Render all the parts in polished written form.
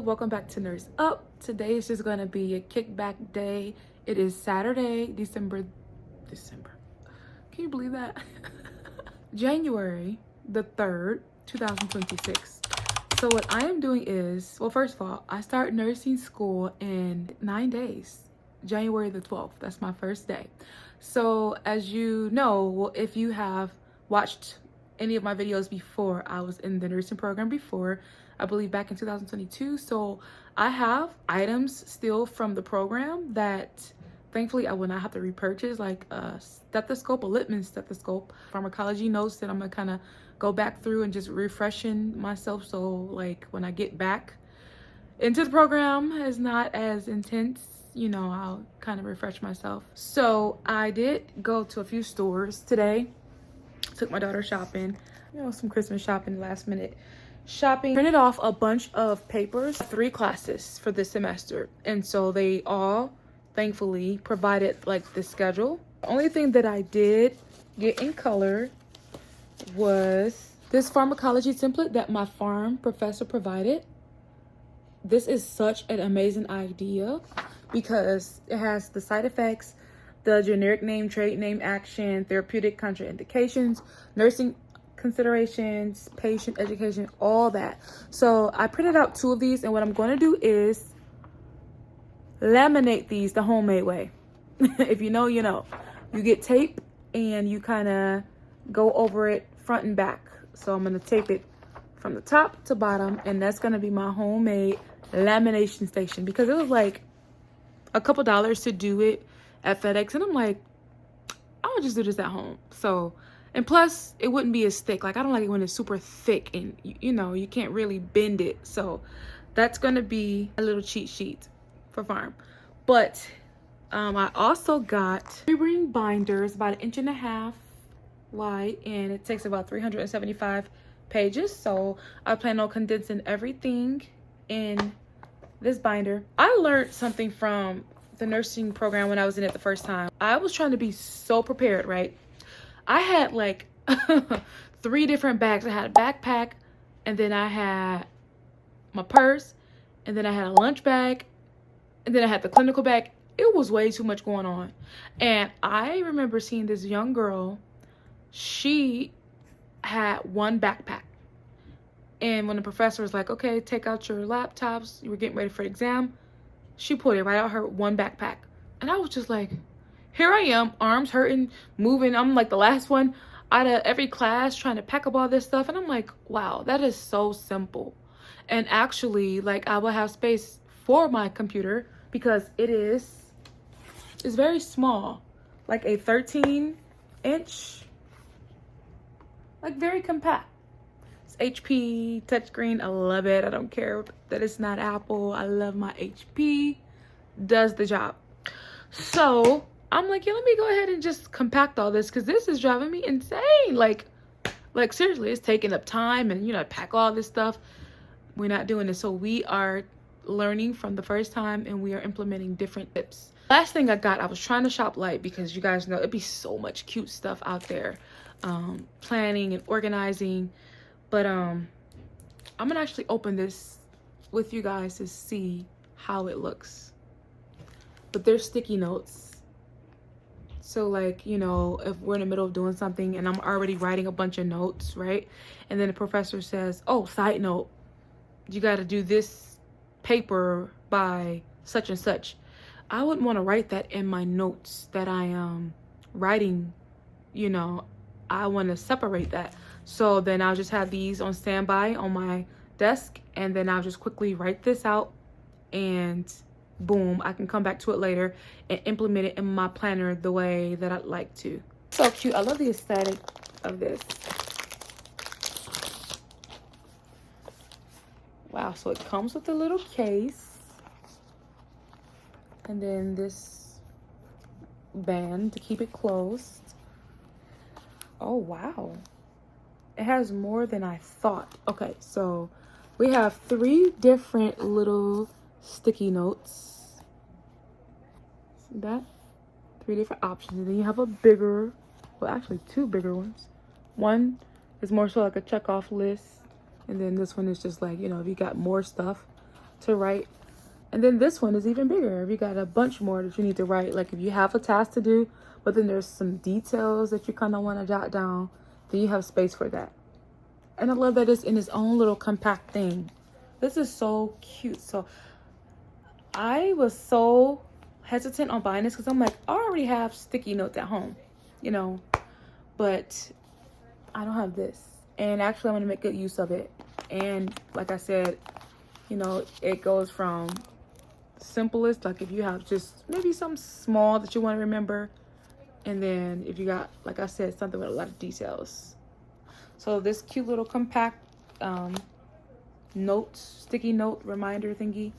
welcome back to Nurse Up. Today is just gonna be a kickback day. It is Saturday, December. Can you believe that? January the 3rd, 2026. So what I am doing is, well, first of all, I start nursing school in 9 days. January the 12th, that's my first day. So as you know, well, if you have watched any of my videos before, I was in the nursing program before, I believe back in 2022. So I have items still from the program that thankfully I will not have to repurchase, like a stethoscope, a Littmann stethoscope, pharmacology notes that I'm gonna kind of go back through and just refreshing myself. So like when I get back into the program is not as intense, you know, I'll kind of refresh myself. So I did go to a few stores today. Took my daughter shopping, you know, some Christmas shopping, last minute shopping. Printed off a bunch of papers, 3 classes for this semester. And so they all thankfully provided like the schedule. The only thing that I did get in color was this pharmacology template that my pharm professor provided. This is such an amazing idea because it has the side effects, the generic name, trade name, action, therapeutic contraindications, nursing considerations, patient education, all that. So I printed out 2 of these, and what I'm going to do is laminate these the homemade way. If you know, you know. You get tape and you kind of go over it front and back. So I'm going to tape it from the top to bottom, and that's going to be my homemade lamination station, because it was like a couple dollars to do it at FedEx, and I'm like, I'll just do this at home. So, and plus it wouldn't be as thick. Like, I don't like it when it's super thick and you know, you can't really bend it. So that's gonna be a little cheat sheet for pharm. But I also got 3 ring binders about 1.5 inches wide, and it takes about 375 pages. So I plan on condensing everything in this binder. I learned something from the nursing program when I was in it the first time. I was trying to be so prepared, right? I had like 3 different bags. I had a backpack, and then I had my purse, and then I had a lunch bag, and then I had the clinical bag. It was way too much going on. And I remember seeing this young girl, she had 1 backpack. And when the professor was like, okay, take out your laptops, you were getting ready for the exam, she pulled it right out her 1 backpack. And I was just like, here I am, arms hurting, moving. I'm like the last one out of every class trying to pack up all this stuff. And I'm like, wow, that is so simple. And actually, like, I will have space for my computer because it's very small, like a 13-inch, like very compact. HP touchscreen. I love it. I don't care that it's not Apple. I love my HP. Does the job. So I'm like, yeah, let me go ahead and just compact all this, because this is driving me insane. Like seriously, it's taking up time, and you know, pack all this stuff. We're not doing this. So we are learning from the first time, and we are implementing different tips. Last thing I got, I was trying to shop light because you guys know it'd be so much cute stuff out there, planning and organizing. But I'm gonna actually open this with you guys to see how it looks. But there's sticky notes. So like, you know, if we're in the middle of doing something and I'm already writing a bunch of notes, right? And then the professor says, oh, side note, you gotta do this paper by such and such. I wouldn't want to write that in my notes that I am writing, you know. I want to separate that. So then I'll just have these on standby on my desk, and then I'll just quickly write this out, and boom, I can come back to it later and implement it in my planner the way that I'd like to. So cute. I love the aesthetic of this. Wow, so it comes with a little case, and then this band to keep it closed. Oh wow, it has more than I thought. Okay, so we have 3 different little sticky notes. See that? 3 different options. And then you have a bigger, well, actually 2 bigger ones. One is more so like a check off list, and then this one is just like, you know, if you got more stuff, to write. And then this one is even bigger. If you got a bunch more that you need to write, like if you have a task to do, but then there's some details that you kind of want to jot down, then you have space for that. And I love that it's in its own little compact thing. This is so cute. So I was so hesitant on buying this because I'm like, I already have sticky notes at home, you know, but I don't have this. And actually, I'm going to make good use of it. And like I said, you know, it goes from simplest, like if you have just maybe something small that you want to remember, and then if you got, like I said, something with a lot of details. So this cute little compact sticky note reminder thingy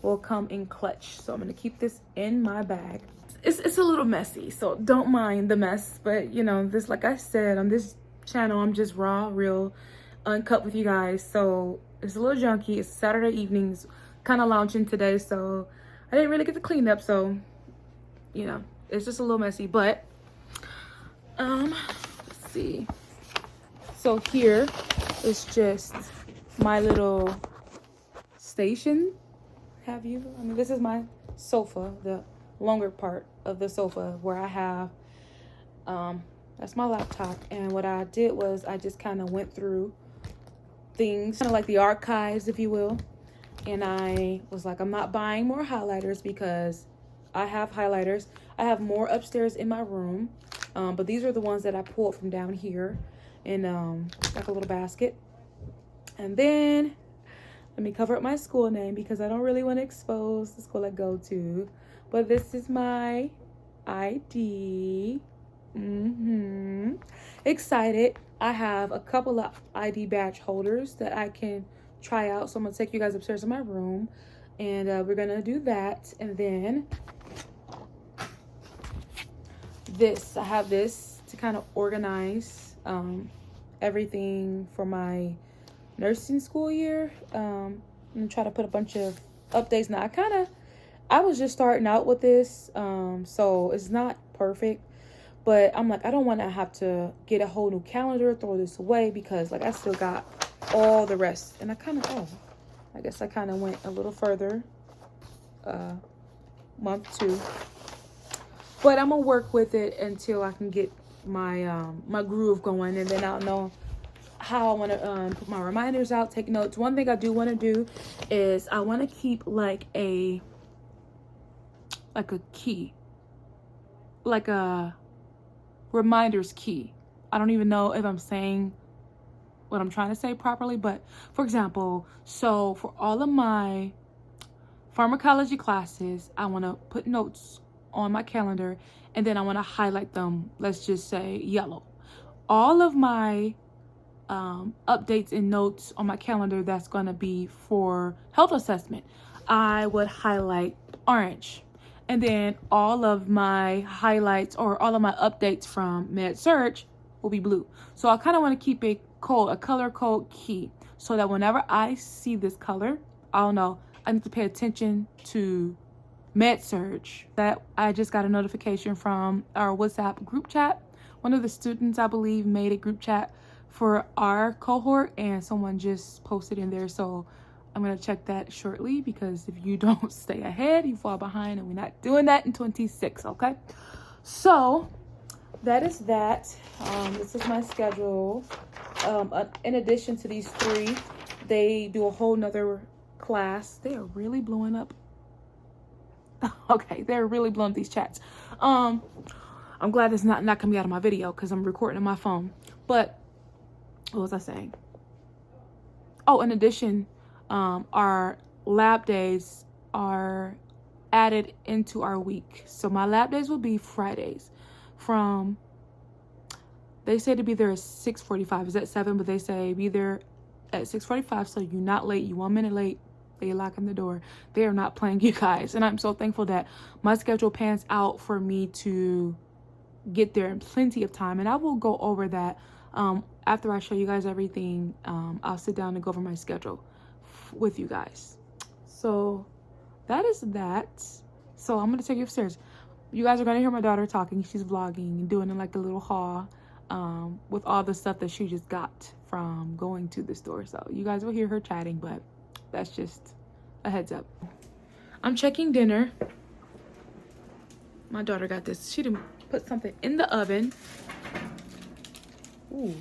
will come in clutch. So I'm gonna keep this in my bag. It's a little messy, so don't mind the mess, but you know, this, like I said, on this channel I'm just raw, real, uncut with you guys. So it's a little junky. It's Saturday evenings, kind of lounging today, so I didn't really get to clean up, so you know, it's just a little messy. But let's see. So here is just my little station. I mean, this is my sofa, the longer part of the sofa where I have that's my laptop. And what I did was I just kind of went through things, kind of like the archives, if you will. And I was like, I'm not buying more highlighters because I have highlighters. I have more upstairs in my room, but these are the ones that I pulled from down here in like a little basket. And then let me cover up my school name because I don't really want to expose the school I go to. But this is my ID. Excited. I have a couple of ID badge holders that I can try out. So I'm going to take you guys upstairs in my room. And we're going to do that. And then this. I have this to kind of organize everything for my nursing school year. I'm gonna try to put a bunch of updates. Now I was just starting out with this, so it's not perfect, but I'm like, I don't want to have to get a whole new calendar, throw this away, because like I still got all the rest. And I guess I kind of went a little further, month 2, but I'm gonna work with it until I can get my my groove going, and then I'll know how I want to put my reminders out, take notes. One thing I do want to do is I want to keep like a key, like a reminders key. I don't even know if I'm saying what I'm trying to say properly, but for example, so for all of my pharmacology classes, I want to put notes on my calendar, and then I want to highlight them, let's just say yellow. All of my updates and notes on my calendar that's going to be for health assessment, I would highlight orange. And then all of my highlights or all of my updates from Med Surg will be blue. So I kind of want to keep a color code key, so that whenever I see this color, I'll know I need to pay attention to Med Surg. That I just got a notification from our WhatsApp group chat. One of the students, I believe, made a group chat for our cohort, and someone just posted in there. So I'm going to check that shortly, because if you don't stay ahead, you fall behind, and we're not doing that in 26, okay? So that is that. This is my schedule. In addition to these 3, they do a whole nother class. They are really blowing up. Okay, they're really blowing up these chats. I'm glad it's not coming out of my video, because I'm recording on my phone. But what was I saying? Oh, in addition, our lab days are added into our week. So my lab days will be Fridays from, they say to be there at 6:45. It's at 7, but they say be there at 6:45, so you're not late. You 1 minute late, they lock in the door. They are not playing, you guys. And I'm so thankful that my schedule pans out for me to get there in plenty of time. And I will go over that after I show you guys everything. I'll sit down and go over my schedule with you guys. So that is that. So I'm gonna take you upstairs. You guys are gonna hear my daughter talking. She's vlogging and doing like a little haul with all the stuff that she just got from going to the store. So you guys will hear her chatting, but that's just a heads up. I'm checking dinner. My daughter got this. She didn't put something in the oven. Ooh.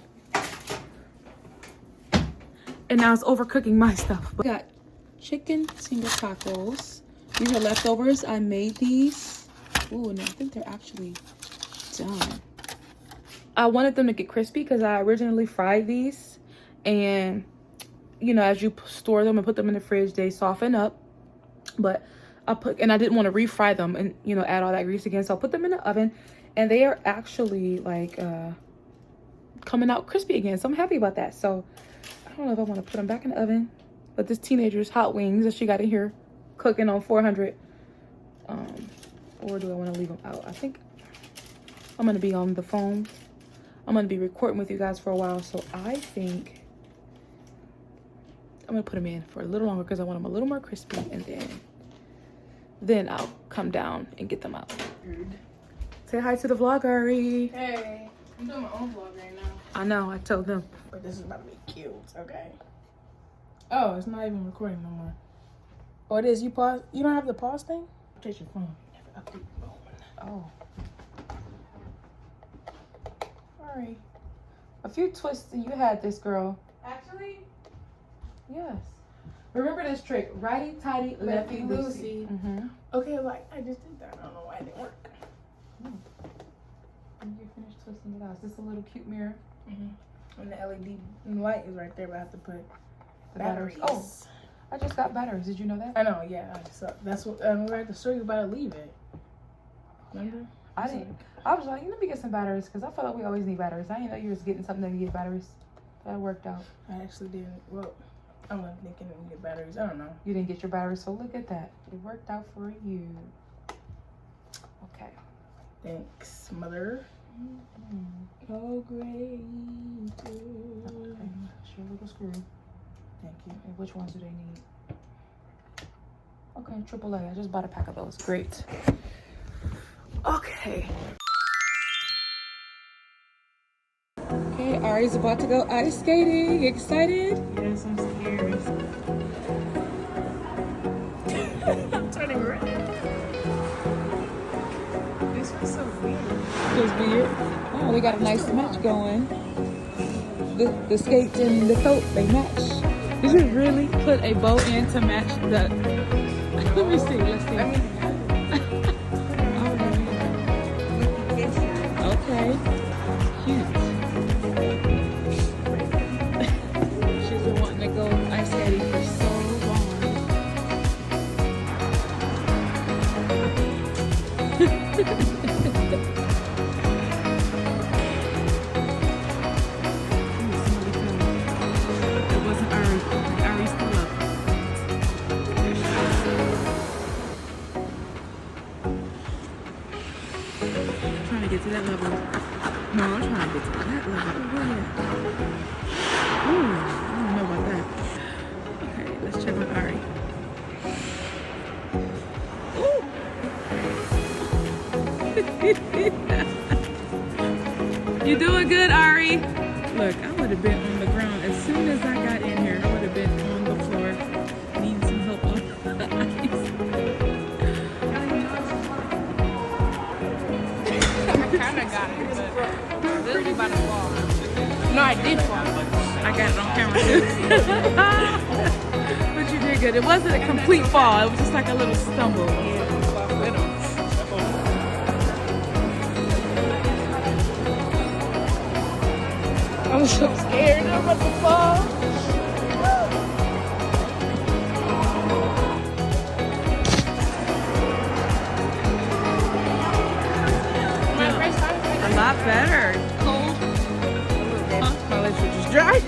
And now it's overcooking my stuff. We got chicken tinga tacos. These are leftovers. I made these. Ooh, and I think they're actually done. I wanted them to get crispy because I originally fried these. And, you know, as you store them and put them in the fridge, they soften up. But I didn't want to refry them and, you know, add all that grease again. So I put them in the oven. And they are actually, like, coming out crispy again. So I'm happy about that. So I don't know if I want to put them back in the oven. But this teenager's hot wings that she got in here cooking on 400. Or do I want to leave them out? I think I'm going to be on the phone. I'm going to be recording with you guys for a while. So I think I'm going to put them in for a little longer because I want them a little more crispy. And then I'll come down and get them out. Say hi to the vlog, Ari. Hey, I'm doing my own vlog right now. I know, I told them. But this is about to be cute, okay? Oh, it's not even recording no more. Oh, it is. You pause. You don't have the pause thing? Take your phone. Never update your phone. Oh. Sorry. A few twists and you had this, girl. Actually? Yes. Remember this trick. Righty tighty, lefty loosey. Okay, like, I just did that. I don't know why it didn't work. When you finish twisting it out. Is this a little cute mirror? And the LED light is right there, but I have to put The batteries. Oh, I just got batteries. Did you know that? I know, yeah. That's what, we had to show you about to leave it. Remember? I didn't. I was like, let me get some batteries because I feel like we always need batteries. I didn't know you was getting something to get batteries. That worked out. I actually didn't. Well, I wasn't thinking we get batteries. I don't know. You didn't get your batteries, so look at that. It worked out for you. Okay. Thanks, mother. Oh, great. Okay. Sure, little screw. Thank you. And which ones do they need? Okay, AAA. I just bought a pack of those. Great. Okay. Okay, Ari's about to go ice skating. Excited? Yes, I'm scared. I'm turning red. This was so weird. Feels weird. Oh, we got a nice match going. The skates and the coat, they match. Did you really put a bow in to match the... Let me see, let's see. Okay. Cute. She's been wanting to go ice skating for so long. It wasn't Ari. Ari's still up. There she is. I'm trying to get to that level. No, I'm trying to get to that level. Ooh, I don't know about that. Okay, let's check with Ari. Ooh. You doing good, Ari? Look, I would have been on the ground as soon as I got in here. I would have been on the floor, needing some help on the ice. I kind of got it, but literally about to fall. No, I did fall. I got it on camera too. But you did good. It wasn't a complete fall. It was just like a little stumble. I'm so scared. I'm about to fall. My first time. A lot better. Cold. Huh? My legs were just dry.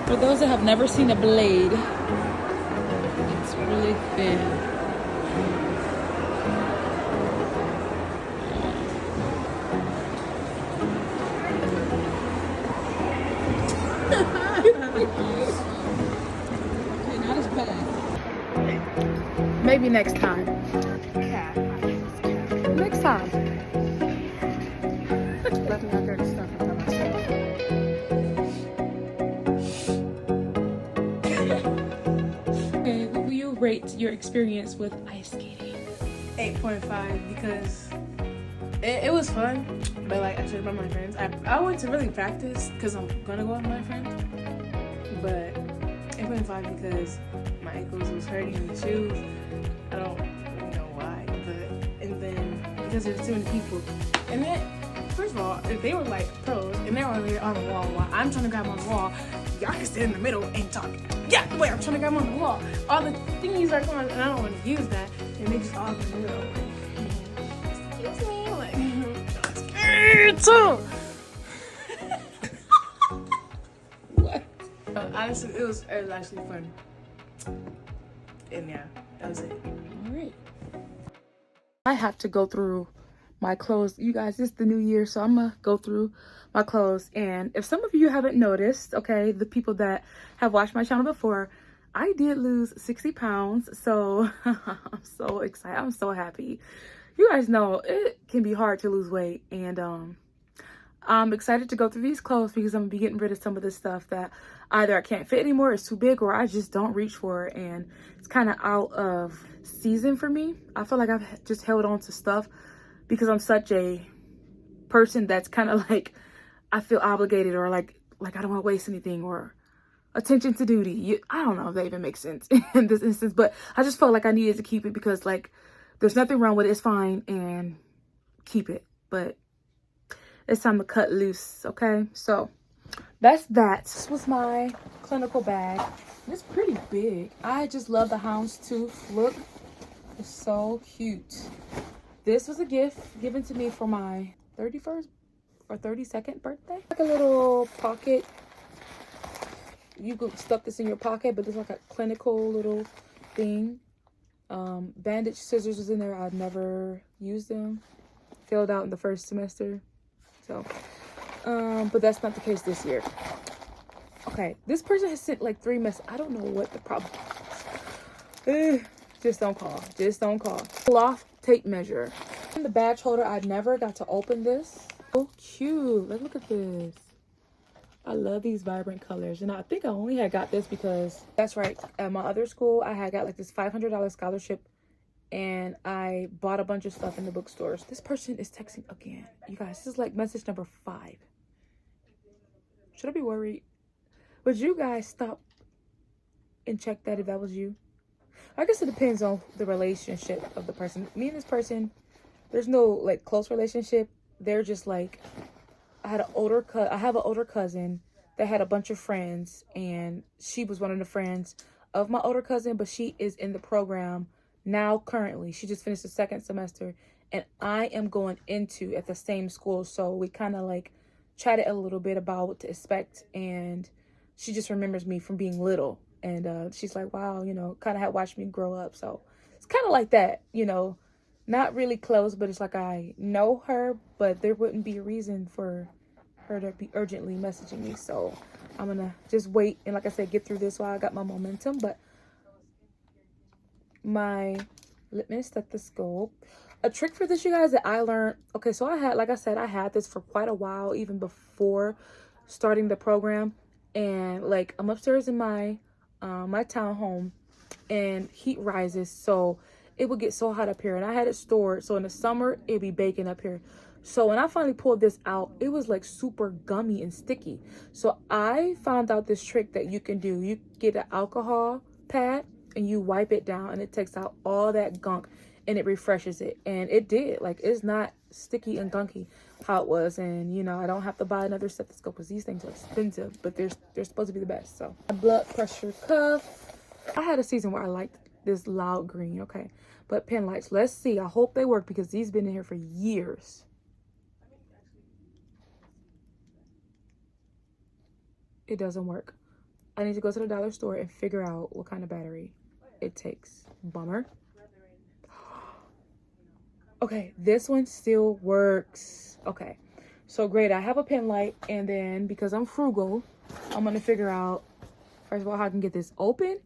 For those that have never seen a blade, it's really thin. Okay, not as bad. Maybe next time. Next time. Left me out there to stuff by myself. rate your experience with ice skating? 8.5 because it was fun, but like I said, about my friends, I went to really practice because I'm gonna go with my friends, but 8.5 because my ankles was hurting in the shoes. I don't really know why, but and then because there's too many people, and then first of all, if they were like pros and they were already on the wall while I'm trying to grab on the wall, y'all can stand in the middle and talk. Yeah, wait, I'm trying to grab on the wall. All the thingies are going, and I don't want to use that, and they just all in the middle. Excuse me, like, what? Honestly, it was actually fun. And yeah, that was it. All right. I have to go through my clothes. You guys, it's the new year, so I'm gonna go through my clothes. And if some of you haven't noticed, okay, the people that have watched my channel before, I did lose 60 pounds. So I'm so excited. I'm so happy. You guys know it can be hard to lose weight. And I'm excited to go through these clothes because I'm gonna be getting rid of some of this stuff that either I can't fit anymore, it's too big, or I just don't reach for it, and it's kind of out of season for me. I feel like I've just held on to stuff because I'm such a person that's kind of like, I feel obligated, or like I don't want to waste anything, or attention to duty. I don't know if that even makes sense in this instance, but I just felt like I needed to keep it because like there's nothing wrong with it, it's fine, and keep it. But it's time to cut loose, okay? So that's that. This was my clinical bag. It's pretty big. I just love the houndstooth look. It's so cute. This was a gift given to me for my 31st or 32nd birthday. Like a little pocket. You could stuff this in your pocket, but it's like a clinical little thing. Bandage scissors was in there. I'd never used them. Failed out in the first semester. So, but that's not the case this year. Okay, this person has sent like 3 messages. I don't know what the problem is. Just don't call. Just don't call. Cloth tape measure. The badge holder, I never got to open this. So cute. Like, look at this. I love these vibrant colors. And I think I only had got this because, that's right, at my other school, I had got like this $500 scholarship. And I bought a bunch of stuff in the bookstores. This person is texting again. You guys, this is like message number 5. Should I be worried? Would you guys stop and check that if that was you? I guess it depends on the relationship of the person. Me and this person, there's no like close relationship. They're just like, I have an older cousin that had a bunch of friends, and she was one of the friends of my older cousin, but she is in the program now currently. She just finished the 2nd semester, and I am going into at the same school. So we kind of like chatted a little bit about what to expect, and she just remembers me from being little, and she's like, wow, you know, kind of had watched me grow up. So it's kind of like that, you know, not really close, but it's like I know her, but there wouldn't be a reason for her to be urgently messaging me. So I'm gonna just wait and, like I said, get through this while I got my momentum. But my litmus stethoscope, a trick for this, you guys, that I learned. Okay, so I had, like I said, I had this for quite a while, even before starting the program. And like, I'm upstairs in my my townhome, and heat rises, so it would get so hot up here, and I had it stored, so in the summer it'd be baking up here. So when I finally pulled this out, it was like super gummy and sticky. So I found out this trick that you can do. You get an alcohol pad and you wipe it down, and it takes out all that gunk and it refreshes it. And it did. Like, it's not sticky and gunky how it was. And you know, I don't have to buy another stethoscope because these things are expensive, but they're supposed to be the best. So a blood pressure cuff. I had a season where I liked this loud green, okay, but pen lights, let's see. I hope they work because these been in here for years. It doesn't work. I need to go to the dollar store and figure out what kind of battery it takes. Bummer. Okay, this one still works. Okay, so great. I have a pen light, and then because I'm frugal, I'm gonna figure out, first of all, how I can get this open,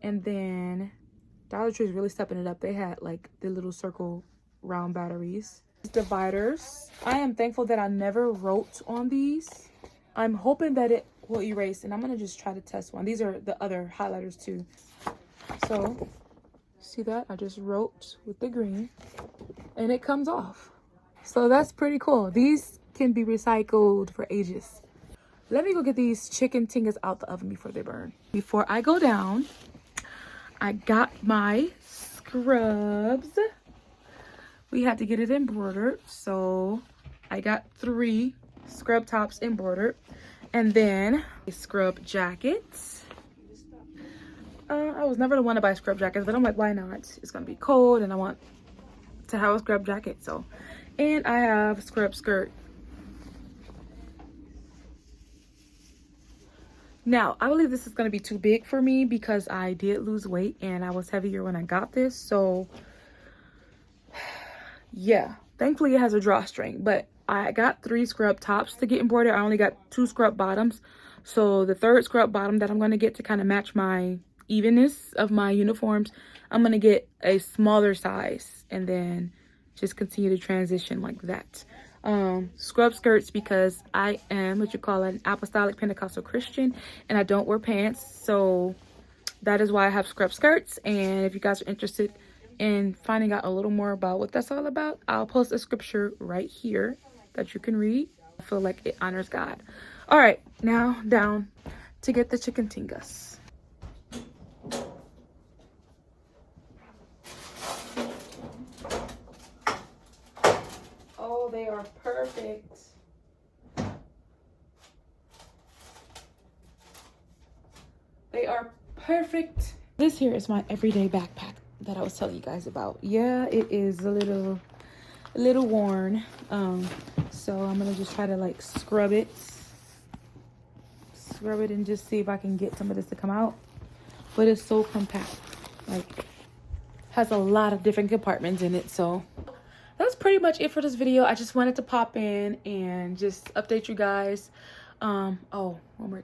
and then Dollar Tree is really stepping it up. They had like the little circle round batteries. Dividers. I am thankful that I never wrote on these. I'm hoping that it will erase, and I'm gonna just try to test one. These are the other highlighters too. So See that? I just wrote with the green and it comes off. So that's pretty cool. These can be recycled for ages. Let me go get these chicken tingas out the oven before they burn. Before I go down, I got my scrubs. We had to get it embroidered, so I got 3 scrub tops embroidered, and then a scrub jacket. I was never the one to buy scrub jackets, but I'm like, why not? It's gonna be cold and I want to have a scrub jacket. So, and I have a scrub skirt. Now, I believe this is going to be too big for me because I did lose weight and I was heavier when I got this. So, yeah, thankfully it has a drawstring. But I got 3 scrub tops to get embroidered. I only got 2 scrub bottoms. So, the 3rd scrub bottom that I'm going to get to kind of match my evenness of my uniforms, I'm going to get a smaller size and then just continue to transition like that. Scrub skirts because I am what you call an apostolic Pentecostal Christian and I don't wear pants, so that is why I have scrub skirts. And if you guys are interested in finding out a little more about what that's all about, I'll post a scripture right here that you can read. I feel like it honors God. All right, now down to get the chicken tingas. Oh, they are perfect. They are perfect. This here is my everyday backpack that I was telling you guys about. Yeah, it is a little worn. So I'm gonna just try to like scrub it and just see if I can get some of this to come out. But it's so compact, like has a lot of different compartments in it. So that's pretty much it for this video. I just wanted to pop in and just update you guys. Oh, one more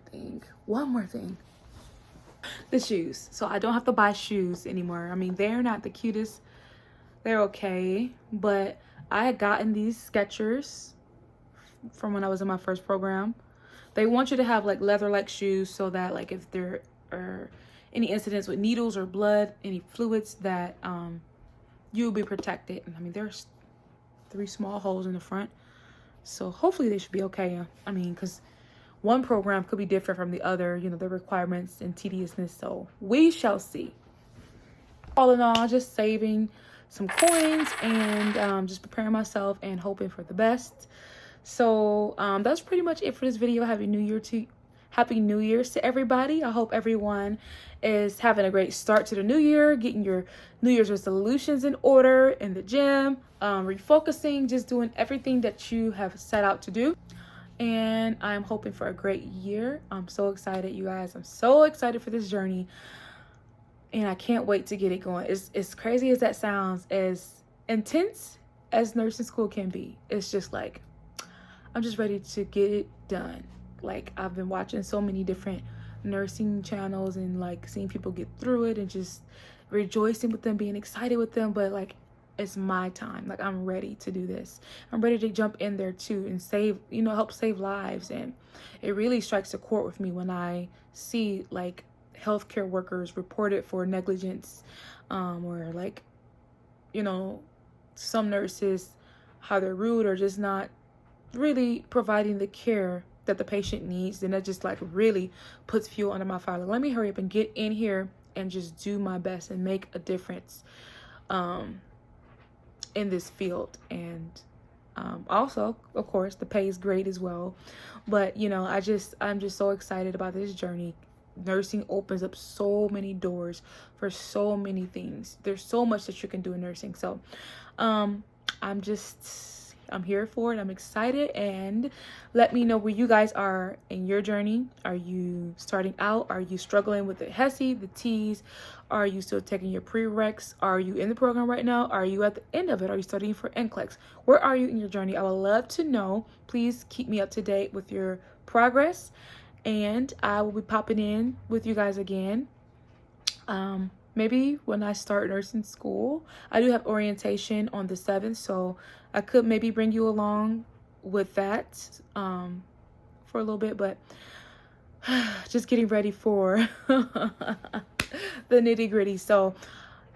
thing. The shoes. So I don't have to buy shoes anymore. I mean, they're not the cutest. They're okay. But I had gotten these Skechers from when I was in my first program. They want you to have like leather-like shoes so that like if there are any incidents with needles or blood, any fluids, that you'll be protected. And I mean, there's 3 small holes in the front. So hopefully they should be okay. I mean, because one program could be different from the other, you know, the requirements and tediousness. So we shall see. All in all, just saving some coins and just preparing myself and hoping for the best. So that's pretty much it for this video. Happy New Year's to everybody. I hope everyone is having a great start to the new year, getting your New Year's resolutions in order in the gym, refocusing, just doing everything that you have set out to do. And I'm hoping for a great year. I'm so excited, you guys. I'm so excited for this journey. And I can't wait to get it going. As crazy as that sounds, as intense as nursing school can be, it's just like, I'm just ready to get it done. Like, I've been watching so many different nursing channels and like seeing people get through it and just rejoicing with them, being excited with them. But like, it's my time. Like, I'm ready to do this. I'm ready to jump in there too and save, you know, help save lives. And it really strikes a chord with me when I see like healthcare workers reported for negligence, or like, you know, some nurses, how they're rude or just not really providing the care that the patient needs. And that just like really puts fuel under my fire. Like, let me hurry up and get in here and just do my best and make a difference in this field. And also, of course, the pay is great as well. But you know, I'm just so excited about this journey. Nursing opens up so many doors for so many things. There's so much that you can do in nursing. So I'm here for it. I'm excited. And let me know where you guys are in your journey. Are you starting out? Are you struggling with the HESI, the T's? Are you still taking your prereqs? Are you in the program right now? Are you at the end of it? Are you studying for NCLEX? Where are you in your journey? I would love to know. Please keep me up to date with your progress. And I will be popping in with you guys again. Maybe when I start nursing school. I do have orientation on the 7th, so I could maybe bring you along with that for a little bit. But just getting ready for the nitty-gritty. So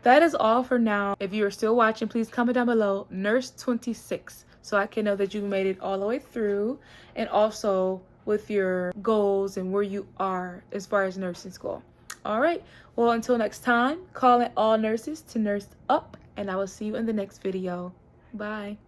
that is all for now. If you are still watching, please comment down below Nurse 26 so I can know that you made it all the way through, and also with your goals and where you are as far as nursing school. All right, well, until next time, calling all nurses to nurse up, and I will see you in the next video. Bye.